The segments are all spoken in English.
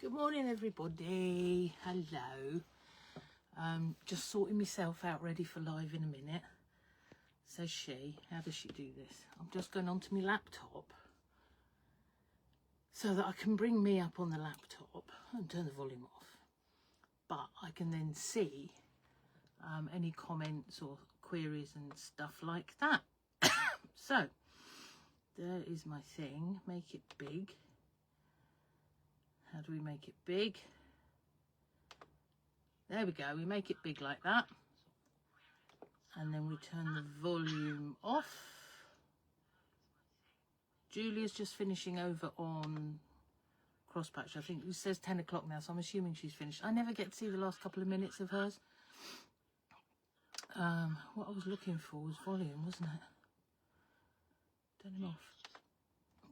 Good morning, everybody. Hello. Just sorting myself out ready for live in a minute. Says she. How does she do this? I'm just going onto my laptop so that I can bring me up on the laptop and turn the volume off. But I can then see any comments or queries and stuff like that. So, there is my thing. Make it big. How do we make it big? There we go. We make it big like that. And then we turn the volume off. Julia's just finishing over on Crosspatch. I think it says 10 o'clock now, so I'm assuming she's finished. I never get to see the last couple of minutes of hers. What I was looking for was volume, wasn't it? Turn him off.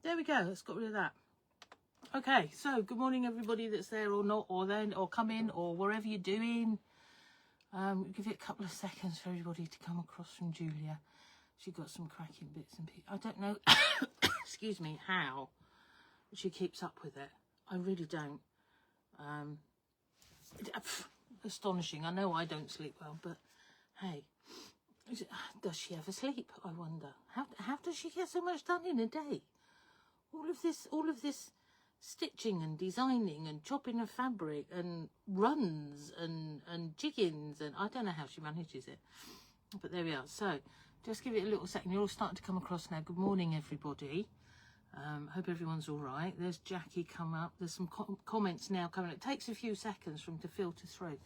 There we go. Let's got rid of that. Okay, so good morning everybody that's there or not, or then, or come in, or wherever you're doing. Give it a couple of seconds for everybody to come across from Julia. She got some cracking bits and pieces. I don't know, excuse me, how she keeps up with it. I really don't. Astonishing. I know I don't sleep well, but hey, does she ever sleep? I wonder. How does she get so much done in a day? All of this stitching and designing and chopping of fabric and runs and jiggins, and I don't know how she manages it, but there we are. So just give it a little second. You're all starting to come across now. Good morning everybody. Hope everyone's all right. There's Jackie come up. There's some comments now coming. It takes a few seconds for them to filter through.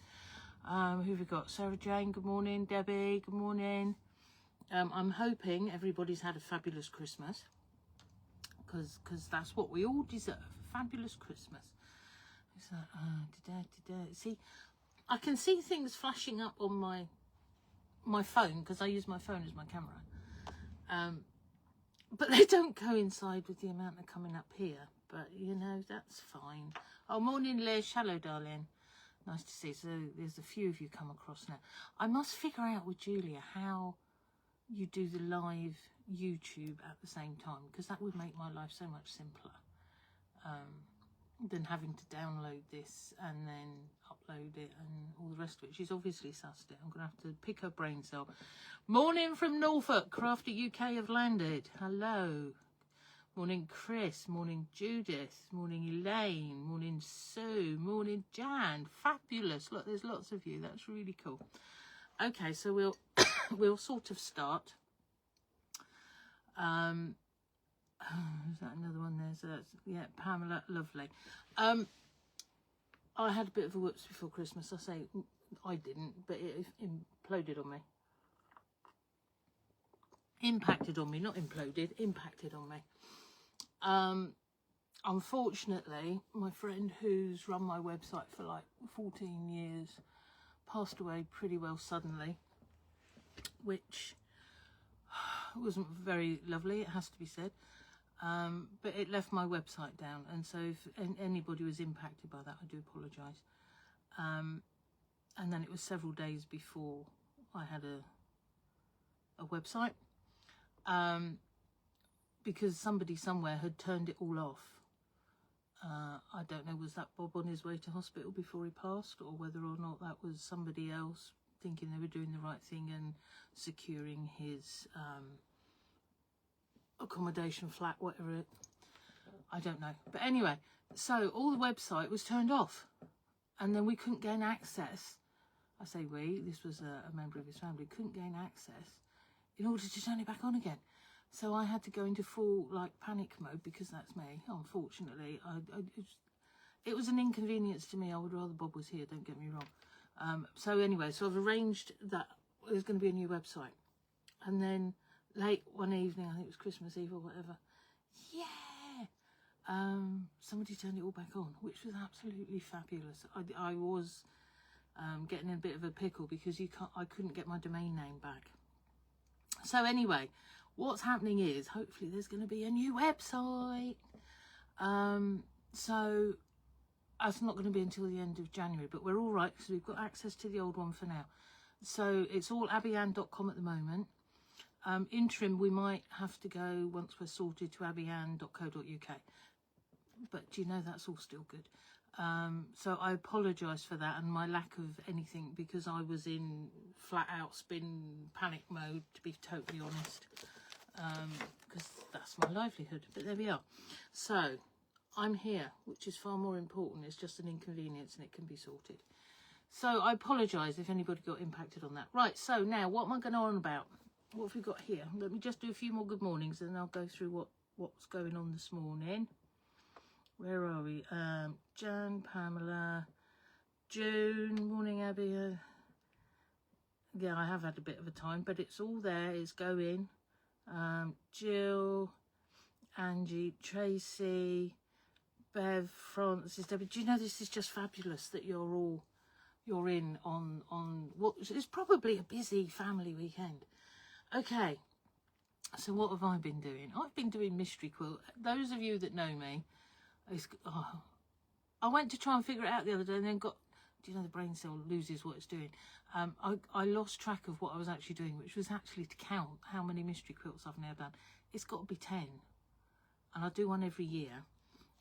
Who have we got? Sarah Jane, good morning. Debbie, good morning. I'm hoping everybody's had a fabulous Christmas, because that's what we all deserve. Fabulous Christmas. So, see, I can see things flashing up on my phone because I use my phone as my camera, but they don't coincide with the amount that are coming up here. But you know, that's fine. Oh, morning Liz. Hello darling, nice to see you. So there's a few of you come across now. I must figure out with Julia how you do the live YouTube at the same time, because that would make my life so much simpler than having to download this and then upload it and all the rest of it. She's obviously sussed it. I'm gonna have to pick her brain cell. Morning from Norfolk. Crafty UK have landed. Hello. Morning Chris. Morning Judith. Morning Elaine. Morning Sue. Morning Jan. Fabulous. Look, there's lots of you. That's really cool. Okay, so we'll we'll sort of start. Is that another one there? So that's, yeah, Pamela, lovely. I had a bit of a whoops before Christmas. I say I didn't, but it imploded on me. Impacted on me, not imploded, impacted on me. Unfortunately, my friend who's run my website for like 14 years passed away pretty well suddenly, which wasn't very lovely, it has to be said. But it left my website down, and so if anybody was impacted by that, I do apologise. And then it was several days before I had a website, because somebody somewhere had turned it all off. I don't know, was that Bob on his way to hospital before he passed, or whether or not that was somebody else thinking they were doing the right thing and securing his accommodation flat, whatever I don't know. But anyway, so all the website was turned off, and then we couldn't gain access. I say we, this was a member of his family, couldn't gain access in order to turn it back on again. So I had to go into full like panic mode, because that's me, unfortunately. It was an inconvenience to me. I would rather Bob was here, don't get me wrong. So anyway, so I've arranged that there's going to be a new website, and then late one evening, I think it was Christmas Eve or whatever, somebody turned it all back on, which was absolutely fabulous. I was getting in a bit of a pickle because I couldn't get my domain name back. So anyway, what's happening is hopefully there's going to be a new website. So that's not going to be until the end of January, but we're all right because we've got access to the old one for now. So it's all Abbieanne.com at the moment. Interim, we might have to go, once we're sorted, to Abbieanne.co.uk, but you know, that's all still good. So I apologise for that and my lack of anything, because I was in flat out spin panic mode, to be totally honest, because that's my livelihood. But there we are. So I'm here, which is far more important. It's just an inconvenience and it can be sorted. So I apologise if anybody got impacted on that. Right, so now what am I going on about? What have we got here? Let me just do a few more good mornings and then I'll go through what's going on this morning. Where are we? Jan, Pamela, June, morning Abby. Yeah, I have had a bit of a time, but it's all there. It's going. Jill, Angie, Tracy, Bev, Francis, Debbie. Do you know this is just fabulous that you're in on what is probably a busy family weekend. Okay, so what have I been doing? I've been doing mystery quilt. Those of you that know me, I went to try and figure it out the other day and then got, do you know the brain cell loses what it's doing? I lost track of what I was actually doing, which was actually to count how many mystery quilts I've now done. It's got to be 10, and I do one every year,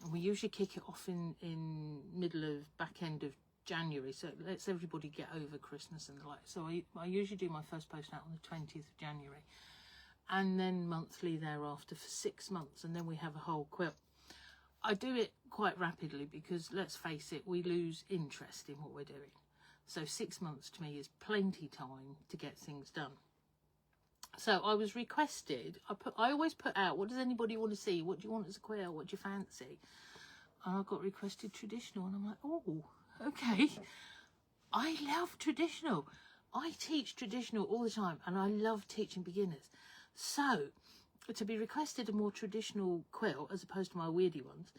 and we usually kick it off in middle of back end of January, so it lets everybody get over Christmas and the like. So I usually do my first post out on the 20th of January, and then monthly thereafter for 6 months, and then we have a whole quilt. I do it quite rapidly because, let's face it, we lose interest in what we're doing. So 6 months to me is plenty time to get things done. So I was requested, I always put out, what does anybody want to see? What do you want as a quilt? What do you fancy? And I got requested traditional, and I'm like, oh, okay. I love traditional. I teach traditional all the time, and I love teaching beginners. So to be requested a more traditional quilt as opposed to my weirdy ones,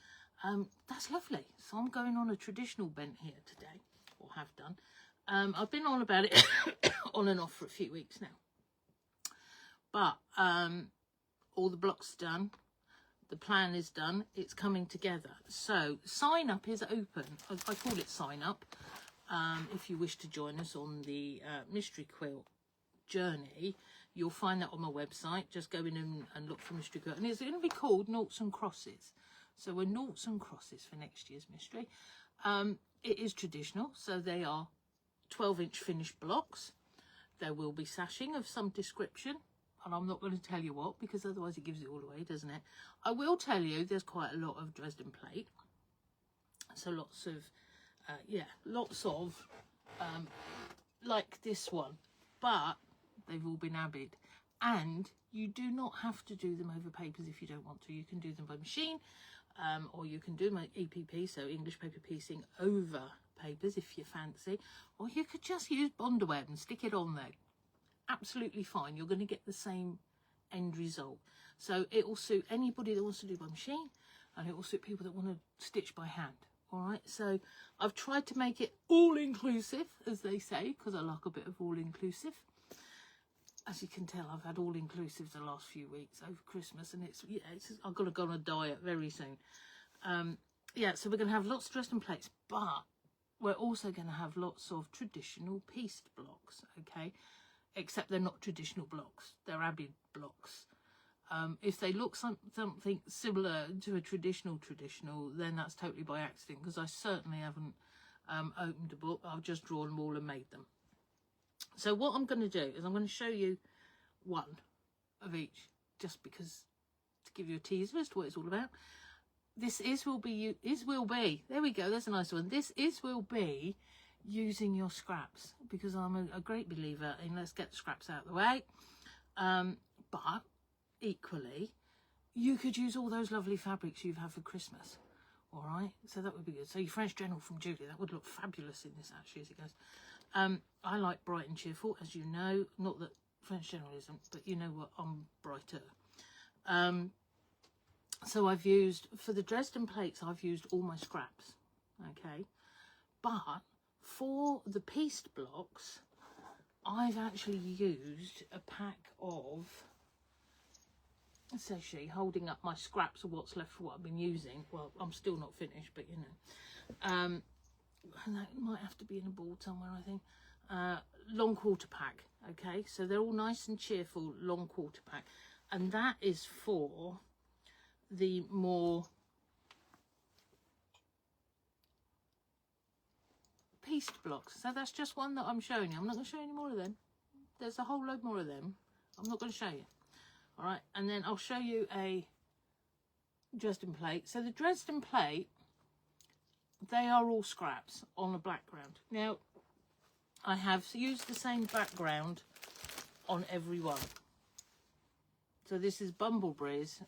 that's lovely. So I'm going on a traditional bent here today, or have done. I've been on about it on and off for a few weeks now, but all the blocks are done, the plan is done, it's coming together. So sign up is open. I call it sign up. If you wish to join us on the mystery quilt journey, you'll find that on my website. Just go in and look for mystery quilt, and it's going to be called Noughts and Crosses. So we're Noughts and Crosses for next year's mystery. It is traditional, so they are 12-inch finished blocks. There will be sashing of some description, and I'm not going to tell you what, because otherwise it gives it all away, doesn't it? I will tell you there's quite a lot of Dresden plate, so lots of like this one, but they've all been abbied, and you do not have to do them over papers if you don't want to. You can do them by machine, or you can do my EPP, so English paper piecing, over papers if you fancy, or you could just use Bondaweb and stick it on there. Absolutely fine. You're going to get the same end result. So it will suit anybody that wants to do by machine, and it will suit people that want to stitch by hand. All right, so I've tried to make it all-inclusive, as they say, because I like a bit of all-inclusive. As you can tell, I've had all-inclusive the last few weeks over Christmas, and I've got to go on a diet very soon. So we're going to have lots of Dresden plates, but we're also going to have lots of traditional pieced blocks, okay? Except they're not traditional blocks, they're abbied blocks. If they look something similar to a traditional, then that's totally by accident, because I certainly haven't opened a book. I've just drawn them all and made them. So what I'm going to do is I'm going to show you one of each, just because, to give you a teaser as to what it's all about. This will be, there we go, there's a nice one. This will be using your scraps, because I'm a great believer in let's get the scraps out of the way. But equally, you could use all those lovely fabrics you've had for Christmas. All right, so that would be good. So your French General from Julie, that would look fabulous in this, actually, as it goes. I like bright and cheerful, as you know. Not that French General isn't, but you know what, I'm brighter. So I've used, for the Dresden plates, I've used all my scraps, okay? But for the pieced blocks, I've actually used a pack of, says she, holding up my scraps of what's left for what I've been using. Well, I'm still not finished, but you know. And that might have to be in a board somewhere, I think. Long quarter pack, okay? So they're all nice and cheerful, long quarter pack. And that is for the more pieced blocks. So that's just one that I'm showing you. I'm not going to show you any more of them. There's a whole load more of them. I'm not going to show you. All right, and then I'll show you a Dresden plate. So the Dresden plate, they are all scraps on a background. Now, I have used the same background on every one. So this is Bumblebees.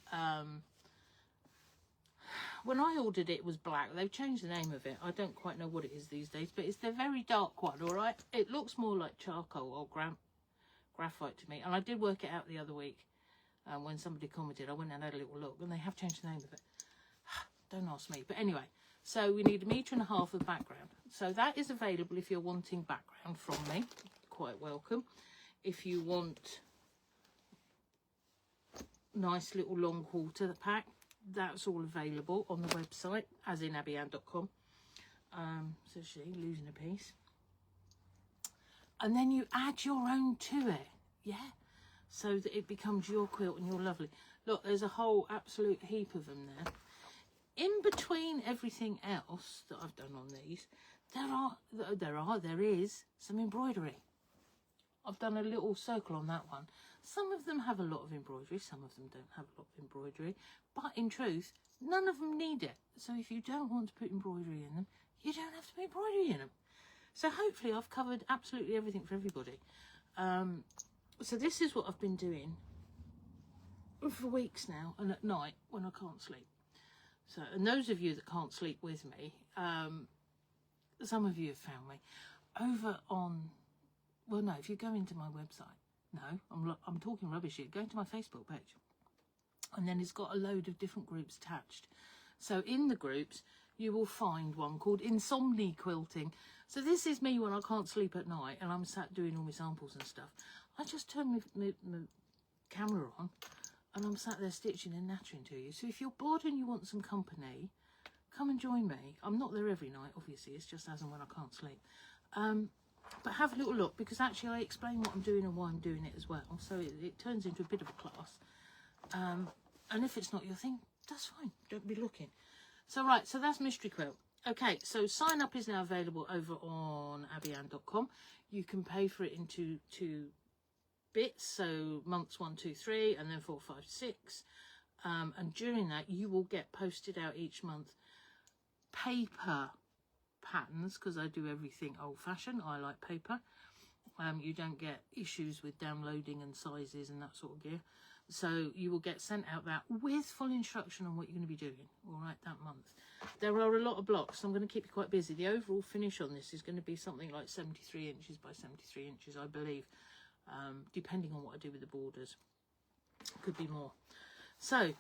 When I ordered it, it was black. They've changed the name of it. I don't quite know what it is these days, but it's the very dark one, all right? It looks more like charcoal or graphite to me. And I did work it out the other week. When somebody commented, I went and had a little look, and they have changed the name of it. Don't ask me. But anyway, so we need 1.5 meters of background. So that is available if you're wanting background from me. Quite welcome. If you want nice little long quarter pack, that's all available on the website, as in Abbieanne.com. So she losing a piece. And then you add your own to it. Yeah. So that it becomes your quilt and you're lovely. Look, there's a whole absolute heap of them there. In between everything else that I've done on these, there is some embroidery. I've done a little circle on that one. Some of them have a lot of embroidery, some of them don't have a lot of embroidery, but in truth, none of them need it. So if you don't want to put embroidery in them, you don't have to put embroidery in them. So hopefully I've covered absolutely everything for everybody. So this is what I've been doing for weeks now, and at night when I can't sleep. So, and those of you that can't sleep with me, some of you have found me over on, well, no, if you go into my website, no, I'm talking rubbish here, go into my Facebook page, and then it's got a load of different groups attached. So in the groups, you will find one called Insomnia Quilting. So this is me when I can't sleep at night and I'm sat doing all my samples and stuff. I just turn my camera on and I'm sat there stitching and nattering to you. So if you're bored and you want some company, come and join me. I'm not there every night, obviously. It's just as and when I can't sleep. But have a little look, because actually I explain what I'm doing and why I'm doing it as well. So it turns into a bit of a class. And if it's not your thing, that's fine. Don't be looking. So right, so that's Mystery Quilt. Okay, so sign up is now available over on Abbieanne.com. You can pay for it in two bits, so months 1, 2, 3, and then 4, 5, 6. And during that, you will get posted out each month paper patterns, because I do everything old-fashioned. I like paper. You don't get issues with downloading and sizes and that sort of gear. So you will get sent out that with full instruction on what you're going to be doing, all right, that month. There are a lot of blocks, so I'm going to keep you quite busy. The overall finish on this is going to be something like 73 inches by 73 inches, I believe, depending on what I do with the borders. Could be more. So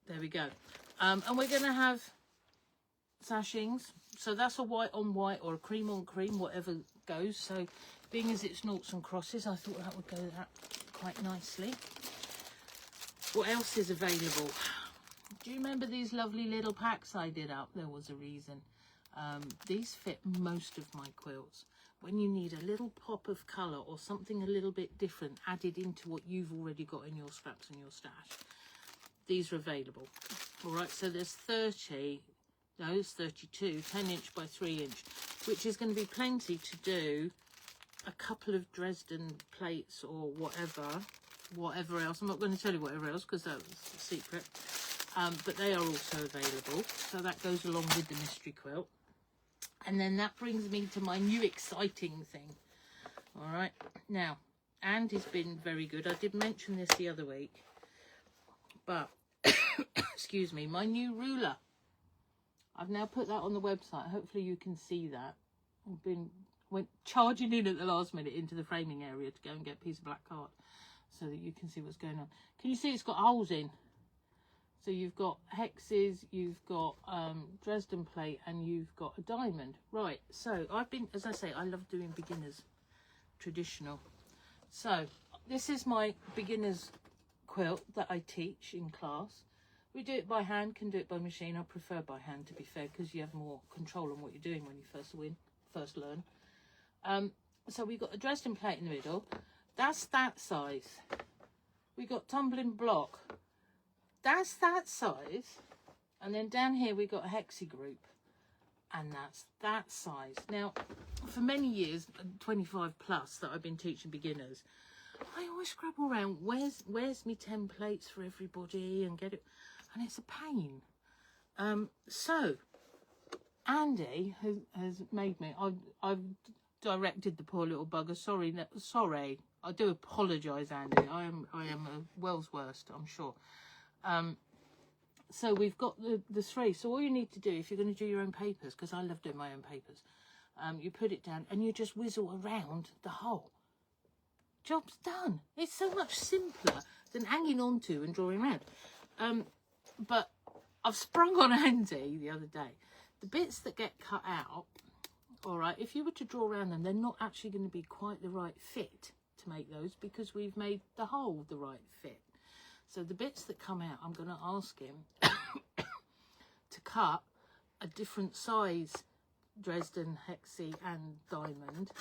there we go. And we're going to have sashings. So that's a white on white or a cream on cream, whatever goes. So being as it's noughts and crosses, I thought that would go that quite nicely. What else is available? Do you remember these lovely little packs I did up? There was a reason. These fit most of my quilts. When you need a little pop of colour or something a little bit different added into what you've already got in your scraps and your stash, these are available. All right, so there's 32, 10 inch by 3 inch, which is going to be plenty to do a couple of Dresden plates or whatever else. I'm not going to tell you whatever else because that's a secret. But they are also available. So that goes along with the mystery quilt. And then that brings me to my new exciting thing. All right. Now, Andy's been very good. I did mention this the other week. But, excuse me, my new ruler. I've now put that on the website. Hopefully you can see that. Went charging in at the last minute into the framing area to go and get a piece of black card so that you can see what's going on. Can you see it's got holes in? So you've got hexes, you've got Dresden plate, and you've got a diamond. Right, so I've been, as I say, I love doing beginners, traditional. So this is my beginners quilt that I teach in class. We do it by hand, can do it by machine. I prefer by hand, to be fair, because you have more control on what you're doing when you first learn. So we've got a Dresden plate in the middle. That's that size. We got tumbling block. That's that size. And then down here we got a hexi group. and that's that size. Now, for many years, 25 plus, that I've been teaching beginners, I always scrabble around, where's my templates for everybody, and get it, and it's a pain. So Andy has made me, I've directed the poor little bugger, sorry, I do apologise, Andy, I am a world's worst, I'm sure. So we've got the 3, so all you need to do, if you're going to do your own papers, because I love doing my own papers, you put it down and you just whizzle around the hole. Job's done. It's so much simpler than hanging on to and drawing around. But I've sprung on Andy the other day. The bits that get cut out, all right, if you were to draw around them, they're not actually going to be quite the right fit to make those, because we've made the hole the right fit. So the bits that come out, I'm going to ask him to cut a different size Dresden, Hexie and Diamond,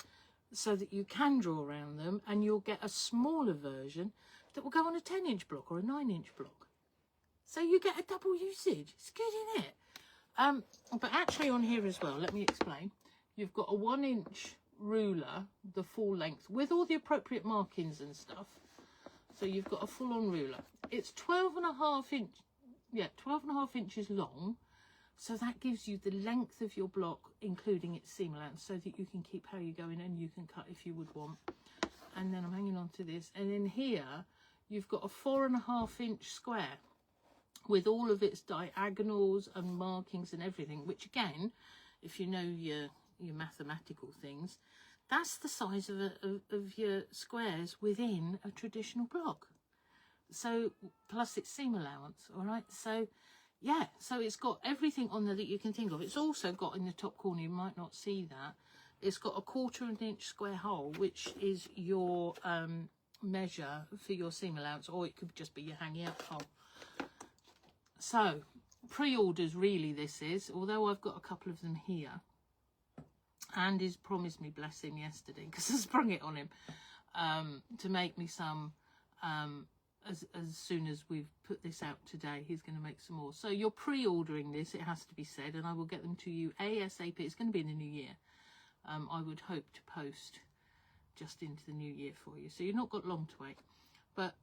so that you can draw around them, and you'll get a smaller version that will go on a 10-inch block or a 9-inch block. So you get a double usage. It's good, isn't it? But actually on here as well, let me explain. You've got a 1-inch ruler, the full length, with all the appropriate markings and stuff. So you've got a full-on ruler. It's 12.5 inches long. So that gives you the length of your block, including its seam allowance, so that you can keep how you're going, and you can cut if you would want. And then I'm hanging on to this. And in here, you've got a 4.5-inch square with all of its diagonals and markings and everything, which again, if you know your mathematical things, that's the size of your squares within a traditional block. So, plus its seam allowance, all right? So, yeah, so it's got everything on there that you can think of. It's also got in the top corner, you might not see that, it's got a 1/4 inch square hole, which is your measure for your seam allowance, or it could just be your hanging up hole. So, pre-orders really this is, although I've got a couple of them here. Andy's promised me, bless him, yesterday, because I sprung it on him, to make me some as soon as we've put this out today. He's going to make some more. So you're pre-ordering this, it has to be said, and I will get them to you ASAP. It's going to be in the new year. I would hope to post just into the new year for you, so you've not got long to wait. But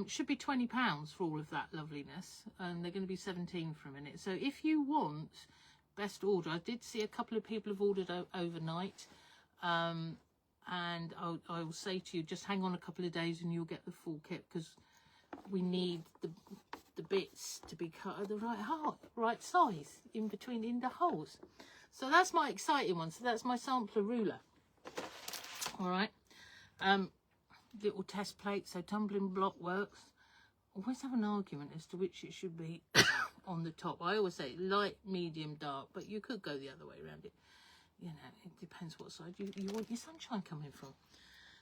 should be £20 for all of that loveliness, and they're going to be 17 for a minute. So if you want best order, I did see a couple of people have ordered overnight, and I will say to you, just hang on a couple of days and you'll get the full kit, because we need the bits to be cut at the right size in the holes. So that's my exciting one. So that's my sampler ruler. All right. Little test plate. So tumbling block works. Always have an argument as to which it should be on the top. I always say light, medium, dark, but you could go the other way around it. You know, it depends what side you want your sunshine coming from.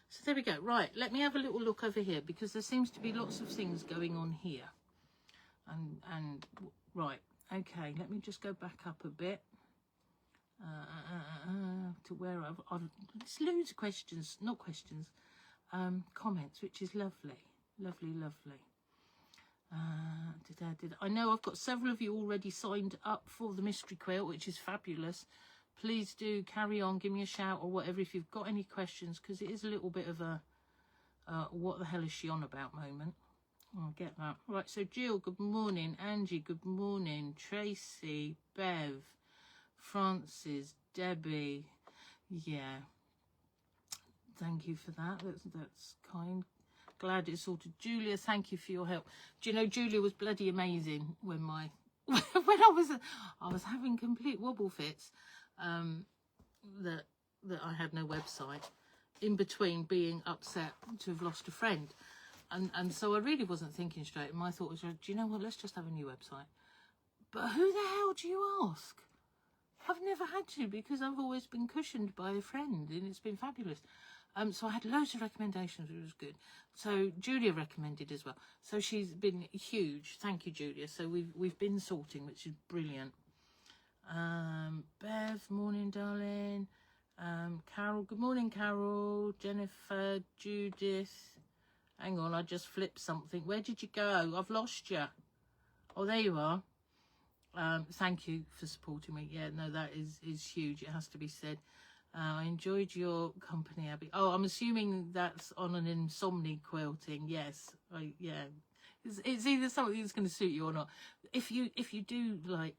So there we go. Right, let me have a little look over here, because there seems to be lots of things going on here. And right, okay, let me just go back up a bit to where I've there's loads of questions, not questions, comments, which is lovely, lovely, lovely. I know I've got several of you already signed up for the mystery quilt, which is fabulous. Please do carry on, give me a shout or whatever if you've got any questions, because it is a little bit of a what the hell is she on about moment. I'll get that. Right, so Jill, good morning. Angie, good morning. Tracy, Bev, Francis, Debbie. Yeah. Thank you for that. That's kind. Glad it's sorted. Julia, thank you for your help. Do you know, Julia was bloody amazing when when I was having complete wobble fits, that I had no website, in between being upset to have lost a friend, and so I really wasn't thinking straight. And my thought was, do you know what, let's just have a new website. But who the hell do you ask? I've never had to, because I've always been cushioned by a friend, and it's been fabulous. So I had loads of recommendations, which was good. So Julia recommended as well. So she's been huge. Thank you, Julia. So we've been sorting, which is brilliant. Bev, morning, darling. Carol, good morning, Carol. Jennifer, Judith. Hang on, I just flipped something. Where did you go? I've lost you. Oh, there you are. Thank you for supporting me. Yeah, no, that is huge. It has to be said. I enjoyed your company, Abby. Oh, I'm assuming that's on an insomnia quilting. Yes, yeah. It's either something that's going to suit you or not. If you do like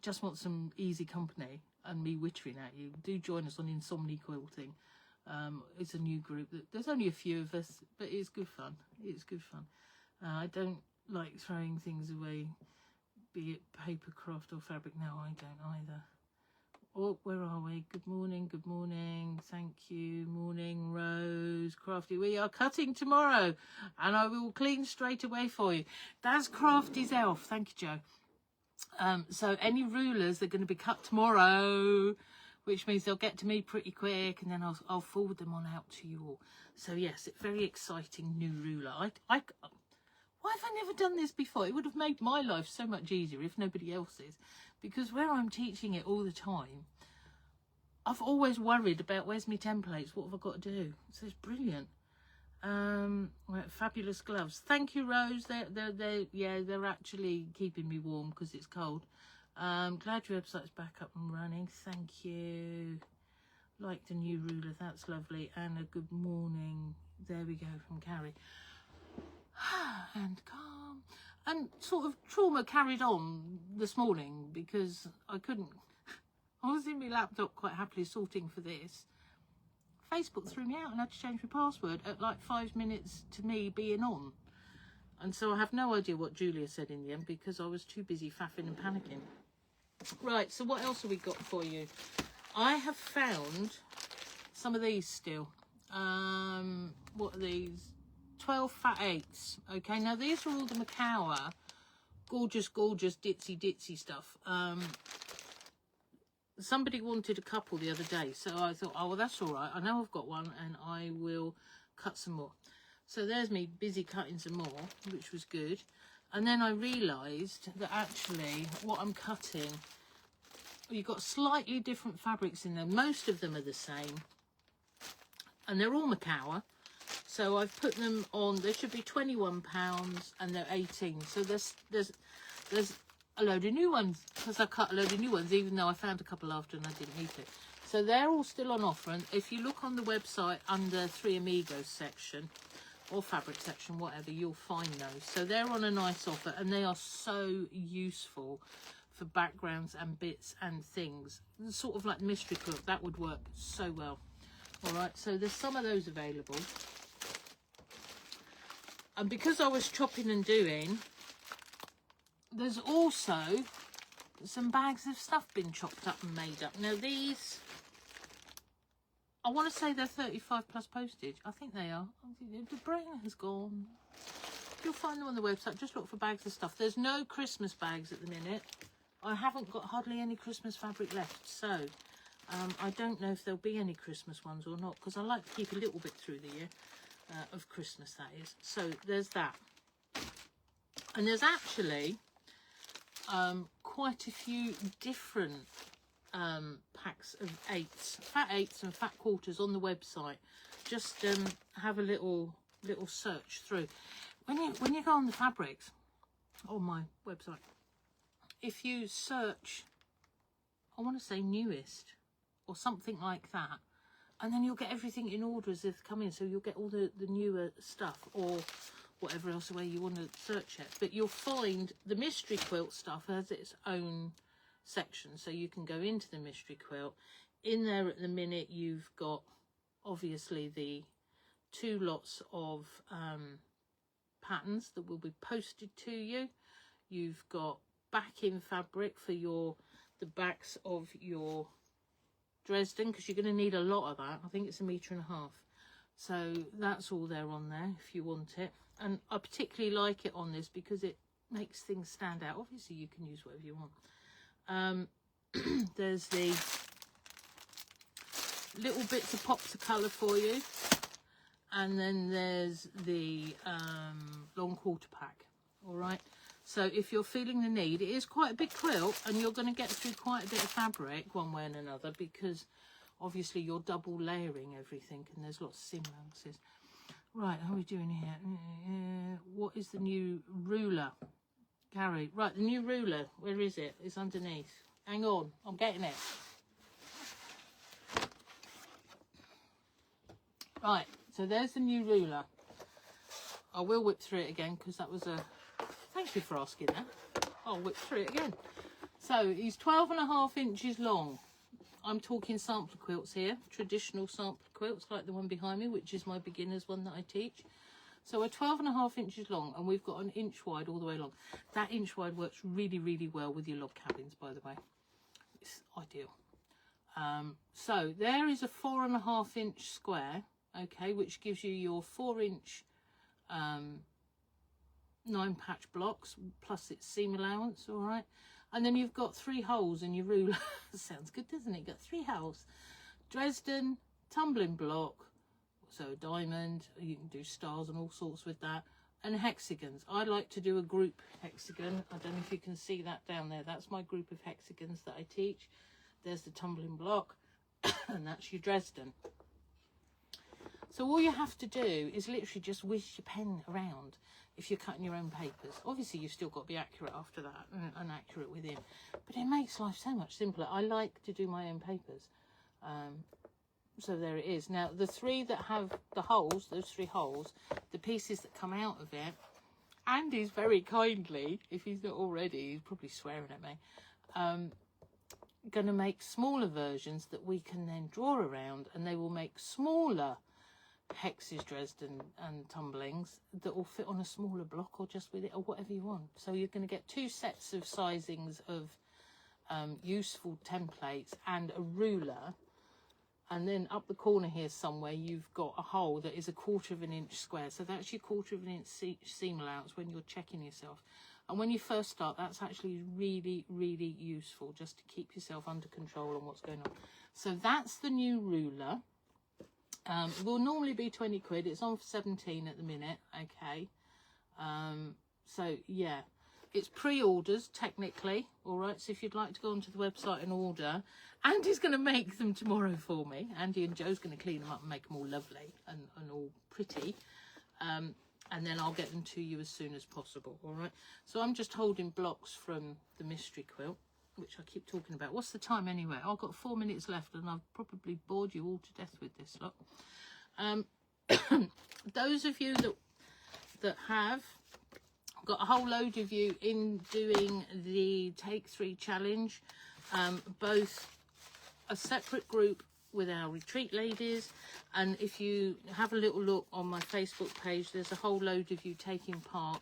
just want some easy company and me wittering at you, do join us on Insomnia Quilting. It's a new group. There's only a few of us, but it's good fun. It's good fun. I don't like throwing things away, be it paper, craft or fabric. No, I don't either. Oh, where are we? Good morning, good morning. Thank you. Morning, Rose. Crafty, we are cutting tomorrow and I will clean straight away for you. That's Crafty's elf. Thank you, Joe. So any rulers are going to be cut tomorrow, which means they'll get to me pretty quick, and then I'll forward them on out to you all. So yes, it's very exciting new ruler. Why have I never done this before? It would have made my life so much easier if nobody else's, because where I'm teaching it all the time, I've always worried about where's my templates, what have I got to do? So it's brilliant. Right, fabulous gloves. Thank you, Rose. They're actually keeping me warm because it's cold. Glad your website's back up and running. Thank you. Like the new ruler, that's lovely. And a good morning. There we go from Carrie. And calm. And sort of trauma carried on this morning because I was in my laptop quite happily sorting for this. Facebook threw me out and I had to change my password at like 5 minutes to me being on. And so I have no idea what Julia said in the end because I was too busy faffing and panicking. Right, so what else have we got for you? I have found some of these still. What are these? 12 fat 8s. Okay, now these are all the Macawa. Gorgeous, gorgeous, ditzy stuff. Somebody wanted a couple the other day, so I thought, oh, well, that's all right. I know I've got one, and I will cut some more. So there's me busy cutting some more, which was good. And then I realised that actually what I'm cutting, you've got slightly different fabrics in there. Most of them are the same, and they're all Macawa. So I've put them on. There should be £21, and they're 18. So there's a load of new ones because I cut a load of new ones, even though I found a couple after and I didn't need to. So they're all still on offer, and if you look on the website under 3Amigos section or fabric section, whatever, you'll find those. So they're on a nice offer, and they are so useful for backgrounds and bits and things. Sort of like mystery quilt, that would work so well. All right, so there's some of those available. And because I was chopping and doing, there's also some bags of stuff been chopped up and made up. Now these, I want to say they're 35 plus postage. I think they are. The brain has gone. You'll find them on the website. Just look for bags of stuff. There's no Christmas bags at the minute. I haven't got hardly any Christmas fabric left. So I don't know if there'll be any Christmas ones or not, because I like to keep a little bit through the year of Christmas, that is. So there's that. And there's actually quite a few different packs of 8s, fat 8s and fat quarters on the website. Just have a little search through. When you go on the fabrics on my website, if you search, I want to say newest or something like that, and then you'll get everything in order as if come in. So you'll get all the newer stuff, or whatever else way you want to search it. But you'll find the mystery quilt stuff has its own section, so you can go into the mystery quilt. In there at the minute, you've got obviously the 2 lots of patterns that will be posted to you. You've got backing fabric for the backs of your Dresden, because you're going to need a lot of that. I think it's 1.5 meters. So that's all there on there if you want it. And I particularly like it on this because it makes things stand out. Obviously you can use whatever you want. There's the little bits of pops of colour for you, and then there's the long quarter pack. All right, so if you're feeling the need, it is quite a big quilt, and you're going to get through quite a bit of fabric one way and another, because obviously you're double layering everything, and there's lots of seam allowances. Right, how are we doing here? What is the new ruler? Gary. Right, the new ruler. Where is it? It's underneath. Hang on, I'm getting it. Right, so there's the new ruler. I will whip through it again because that was a... Thank you for asking that. I'll whip through it again. So he's 12.5 inches long. I'm talking sampler quilts here, traditional sampler quilts like the one behind me, which is my beginner's one that I teach. So we're 12.5 inches long, and we've got an inch wide all the way along. That inch wide works really, really well with your log cabins, by the way. It's ideal. So there is a 4.5 inch square, okay, which gives you your 4 inch 9 patch blocks plus its seam allowance, all right. And then you've got 3 holes in your ruler. Sounds good, doesn't it? You've got 3 holes. Dresden, tumbling block, so diamond, you can do stars and all sorts with that, and hexagons. I like to do a group hexagon. I don't know if you can see that down there. That's my group of hexagons that I teach. There's the tumbling block, and that's your Dresden. So all you have to do is literally just whiz your pen around if you're cutting your own papers. Obviously, you've still got to be accurate after that and accurate within. But it makes life so much simpler. I like to do my own papers. So there it is. Now, the 3 that have the holes, those 3 holes, the pieces that come out of it, Andy's very kindly, if he's not already, he's probably swearing at me, going to make smaller versions that we can then draw around, and they will make smaller hexes, Dresden and tumblings that will fit on a smaller block or just with it or whatever you want. So you're going to get 2 sets of sizings of useful templates and a ruler, and then up the corner here somewhere you've got a hole that is 1/4 inch square. So that's your 1/4 inch seam allowance when you're checking yourself. And when you first start, that's actually really, really useful just to keep yourself under control on what's going on. So that's the new ruler. It will normally be 20 quid. It's on for 17 at the minute. Okay. So yeah, it's pre-orders technically. All right. So if you'd like to go onto the website and order, Andy's going to make them tomorrow for me. Andy and Joe's going to clean them up and make them all lovely and all pretty. And then I'll get them to you as soon as possible. All right. So I'm just holding blocks from the mystery quilt, which I keep talking about. What's the time anyway? I've got 4 minutes left, and I've probably bored you all to death with this lot. Those of you that have got a whole load of you in doing the Take 3 challenge, both a separate group with our retreat ladies, and if you have a little look on my Facebook page, there's a whole load of you taking part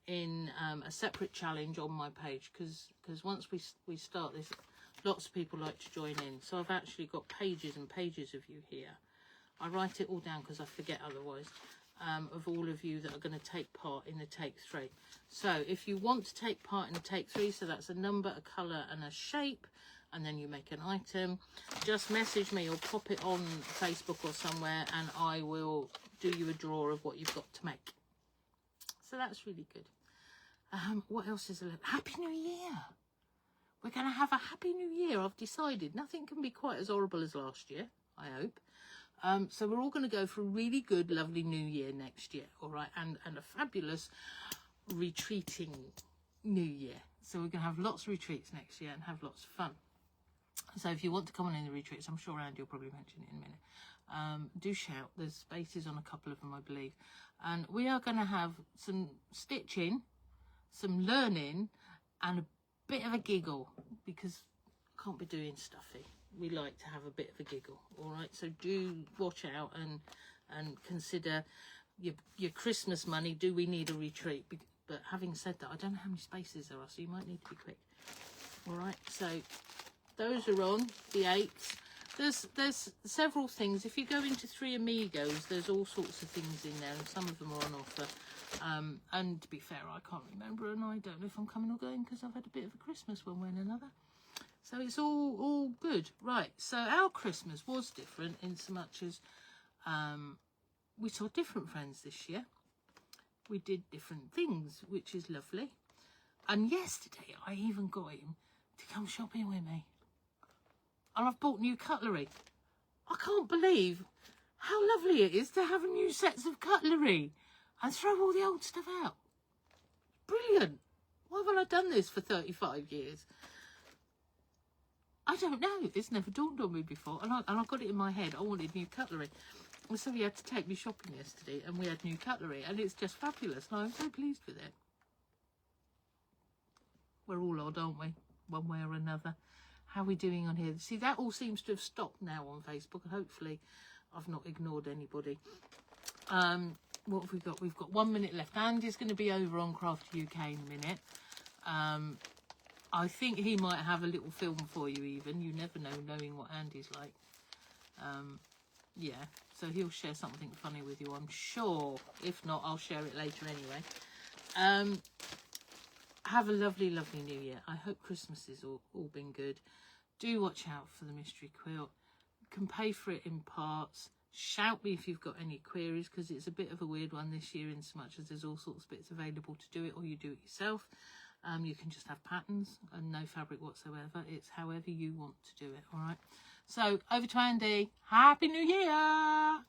in a separate challenge on my page, because once we start this, lots of people like to join in. So I've actually got pages and pages of you here. I write it all down because I forget otherwise, of all of you that are going to take part in the Take 3. So if you want to take part in the Take 3, so that's a number, a colour and a shape, and then you make an item, just message me or pop it on Facebook or somewhere, and I will do you a draw of what you've got to make. So that's really good. What else is there? Happy New Year. We're going to have a Happy New Year. I've decided nothing can be quite as horrible as last year, I hope. So we're all going to go for a really good, lovely New Year next year, all right? And a fabulous retreating New Year. So we're going to have lots of retreats next year and have lots of fun. So if you want to come on in the retreats, I'm sure Andy will probably mention it in a minute. Do shout. There's spaces on a couple of them, I believe. And we are going to have some stitching, some learning, and a bit of a giggle, because I can't be doing stuffy. We like to have a bit of a giggle, all right? So do watch out and consider your Christmas money. Do we need a retreat? But having said that, I don't know how many spaces there are, so you might need to be quick. All right, so those are on the 8th. There's several things. If you go into 3Amigos, there's all sorts of things in there, and some of them are on offer. And to be fair, I can't remember, and I don't know if I'm coming or going because I've had a bit of a Christmas one way and another. So it's all good. Right, so our Christmas was different in so much as we saw different friends this year. We did different things, which is lovely. And yesterday, I even got him to come shopping with me. And I've bought new cutlery. I can't believe how lovely it is to have new sets of cutlery and throw all the old stuff out. Brilliant. Why have I done this for 35 years? I don't know. It's never dawned on me before. And I got it in my head. I wanted new cutlery. And so he had to take me shopping yesterday and we had new cutlery. And it's just fabulous. And I'm so pleased with it. We're all odd, aren't we? One way or another. How are we doing on here? See, that all seems to have stopped now on Facebook. And hopefully I've not ignored anybody. What have we got? We've got 1 minute left. Andy's going to be over on Craft UK in a minute. I think he might have a little film for you even. You never know, knowing what Andy's like. Yeah, so he'll share something funny with you, I'm sure. If not, I'll share it later anyway. Have a lovely, lovely New Year. I hope Christmas has all been good. Do watch out for the mystery quilt. You can pay for it in parts. Shout me if you've got any queries, because it's a bit of a weird one this year in so much as there's all sorts of bits available to do it, or you do it yourself. You can just have patterns and no fabric whatsoever. It's however you want to do it, all right? So over to Andy. Happy New Year!